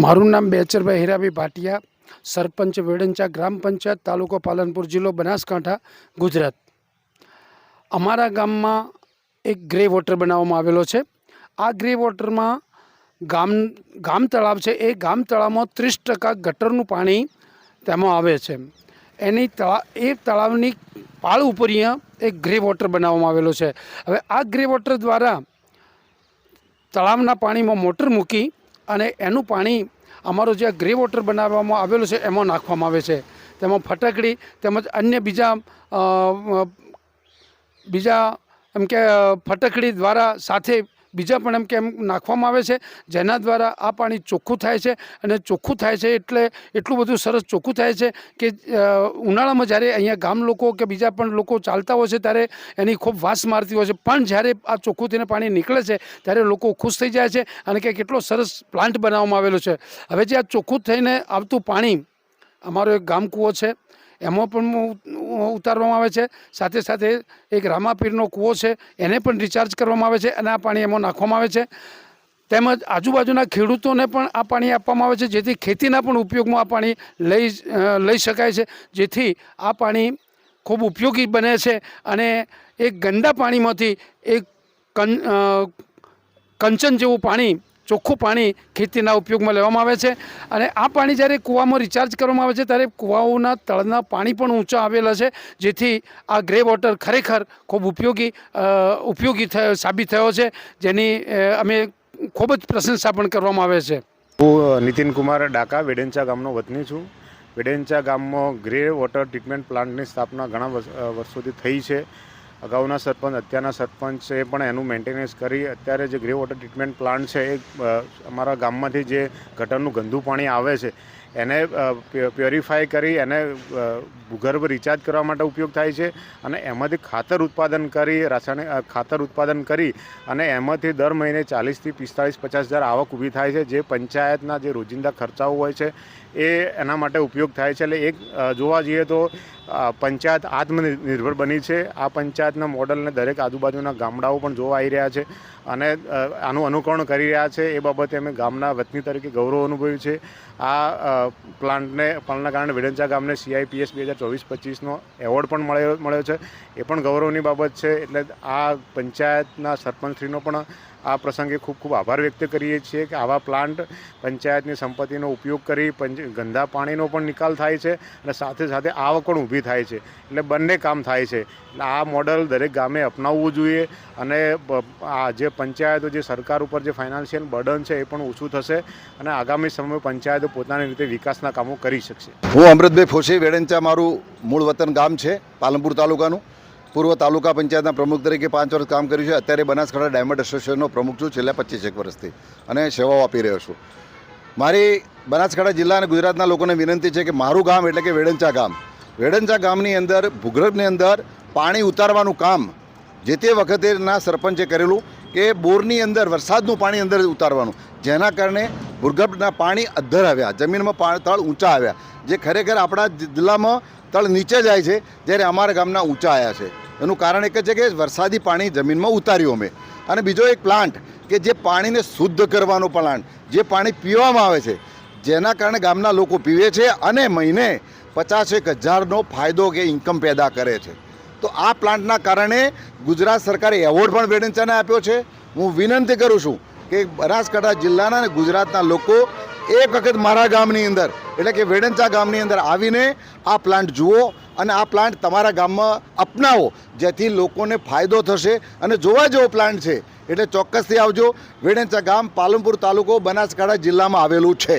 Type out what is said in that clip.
મારું નામ બેચરભાઈ હીરાભાઈ ભાટિયા, સરપંચ વેડંચા ગ્રામ પંચાયત, તાલુકો પાલનપુર, જિલ્લો બનાસકાંઠા, ગુજરાત. અમારા ગામમાં એક ગ્રે વોટર બનાવવામાં આવેલો છે. આ ગ્રે વોટરમાં ગામ તળાવ છે. એ ગામ તળાવમાં 30% ગટરનું પાણી તેમાં આવે છે. એ તળાવની પાળ ઉપર અહીંયા એક ગ્રે વોટર બનાવવામાં આવેલો છે. હવે આ ગ્રે વોટર દ્વારા તળાવના પાણીમાં મોટર મૂકી અને એનું પાણી અમારો જે ગ્રે વોટર બનાવવામાં આવેલો છે એમાં નાખવામાં આવે છે. તેમાં ફટકડી તેમજ અન્ય બીજા એમ કે ફટકડી દ્વારા સાથે બીજા પણ એમ કે નાખવામાં આવે છે, જેના દ્વારા આ પાણી ચોખ્ખું થાય છે. અને ચોખ્ખું થાય છે એટલે એટલું બધું સરસ ચોખ્ખું થાય છે કે ઉનાળામાં જ્યારે અહીંયા ગામ લોકો કે બીજા પણ લોકો ચાલતા હોય છે ત્યારે એની ખૂબ વાસ મારતી હોય છે, પણ જ્યારે આ ચોખ્ખું થઈને પાણી નીકળે છે ત્યારે લોકો ખુશ થઈ જાય છે અને કે કેટલો સરસ પ્લાન્ટ બનાવવામાં આવેલો છે. હવે જે આ ચોખ્ખું થઈને આવતું પાણી અમારો એક ગામ કૂવો છે એમાં પણ ઉતારવામાં આવે છે. સાથે સાથે એક રામાપીરનો કૂવો છે એને પણ રિચાર્જ કરવામાં આવે છે અને આ પાણી એમાં નાખવામાં આવે છે. તેમજ આજુબાજુના ખેડૂતોને પણ આ પાણી આપવામાં આવે છે, જેથી ખેતીના પણ ઉપયોગમાં આ પાણી લઈ શકાય છે, જેથી આ પાણી ખૂબ ઉપયોગી બને છે. અને એક ગંદા પાણીમાંથી એક કંચન જેવું પાણી, ચોખ્ખું પાણી ખેતીના ઉપયોગમાં લેવામાં આવે છે. અને આ પાણી જ્યારે કૂવામાં રિચાર્જ કરવામાં આવે છે ત્યારે કૂવાઓના તળના પાણી પણ ઊંચા આવેલા છે, જેથી આ ગ્રે વોટર ખરેખર ખૂબ ઉપયોગી સાબિત થયો છે, જેની અમે ખૂબ જ પ્રશંસા પણ કરવામાં આવે છે. હું નીતિન કુમાર ડાકા, વેડંચા ગામનો વતની છું. વેડંચા ગામમાં ગ્રે વોટર ટ્રીટમેન્ટ પ્લાન્ટની સ્થાપના ઘણા વર્ષોથી થઈ છે. અગાઉના સરપંચ, અત્યારના સરપંચે પણ એનું મેન્ટેનન્સ કરી અત્યારે જે ગ્રે વોટર ટ્રીટમેન્ટ પ્લાન્ટ છે એ અમારા ગામમાંથી જે ગટરનું ગંદુ પાણી આવે છે એને પ્યોરિફાય કરી એને ભૂગર્ભ રિચાર્જ કરવા માટે ઉપયોગ થાય છે. અને એમાંથી ખાતર ઉત્પાદન કરી, રાસાયણિક ખાતર ઉત્પાદન કરી અને એમાંથી દર મહિને 40,000 થી 45,000 આવક ઊભી થાય છે, જે પંચાયતના જે રોજિંદા ખર્ચાઓ હોય છે એ એના માટે ઉપયોગ થાય છે. એટલે એક જોવા જઈએ તો પંચાયત આત્મનિર્ભર બની છે. આ પંચાયતના મોડલને દરેક આજુબાજુના ગામડાઓ પણ જોવા આવી રહ્યા છે અને આનું અનુકરણ કરી રહ્યા છે. એ બાબતે અમે ગામના વતની તરીકે ગૌરવ અનુભવ્યું છે. આ પ્લાન્ટના કારણે વેડંચા ગામને CIPS 2024-25નો એવોર્ડ પણ મળ્યો છે. એ પણ ગૌરવની બાબત છે. એટલે આ પંચાયતના સરપંચશ્રીનો પણ આ પ્રસંગે ખૂબ ખૂબ આભાર વ્યક્ત કરીએ છીએ કે આવા પ્લાન્ટ પંચાયતની સંપત્તિનો ઉપયોગ કરી ગંદા પાણીનો પણ નિકાલ થાય છે અને સાથે સાથે આવક પણ ઊભી થાય છે. એટલે બંને કામ થાય છે. એટલે આ મોડલ દરેક ગામે અપનાવવું જોઈએ અને આ જે પંચાયતો, જે સરકાર ઉપર જે ફાઇનાન્શિયલ બર્ડન છે એ પણ ઓછું થશે અને આગામી સમયમાં પંચાયતો પોતાની રીતે વિકાસના કામો કરી શકશે. હું અમૃતભાઈ ફોશી, વેડંચા મારું મૂળ વતન ગામ છે, પાલનપુર તાલુકાનું. પૂર્વ તાલુકા પંચાયતના પ્રમુખ તરીકે 5 વર્ષ કામ કર્યું છે. અત્યારે બનાસકાંઠા ડાયમંડ એસોસિએશનનો પ્રમુખ છું છેલ્લા 25 વર્ષથી અને સેવાઓ આપી રહ્યો છું. મારી બનાસકાંઠા જિલ્લા અને ગુજરાતના લોકોને વિનંતી છે કે મારું ગામ એટલે કે વેડંચા ગામ, વેડંચા ગામની અંદર ભૂગર્ભની અંદર પાણી ઉતારવાનું કામ જે તે વખતેના સરપંચે કરેલું કે બોરની અંદર વરસાદનું પાણી અંદર ઉતારવાનું, જેના કારણે ભૂગર્ભના પાણી અદ્ધર આવ્યા, જમીનમાં તળ ઊંચા આવ્યા, જે ખરેખર આપણા જિલ્લામાં તળ નીચે જાય છે જ્યારે અમારા ગામના ઊંચા આવ્યા છે. એનું કારણ એક જ છે કે વરસાદી પાણી જમીનમાં ઉતાર્યું અમે. અને બીજો એક પ્લાન્ટ કે જે પાણીને શુદ્ધ કરવાનો પ્લાન્ટ, જે પાણી પીવામાં આવે છે, જેના કારણે ગામના લોકો પીવે છે અને મહિને 50,000નો ફાયદો કે ઇન્કમ પેદા કરે છે. તો આ પ્લાન્ટના કારણે ગુજરાત સરકારે એવોર્ડ પણ વેડંચાને આપ્યો છે. હું વિનંતી કરું છું કે બનાસકાંઠા જિલ્લાના અને ગુજરાતના લોકો એક વખત મારા ગામની અંદર એટલે કે વેડંચા ગામની અંદર આવીને આ પ્લાન્ટ જુઓ અને આ પ્લાન્ટ તમારા ગામમાં અપનાવો, જેથી લોકોને ફાયદો થશે. અને જોવા જેવો પ્લાન્ટ છે એટલે ચોક્કસથી આવજો. વેડંચા ગામ પાલનપુર તાલુકો બનાસકાંઠા જિલ્લામાં આવેલું છે.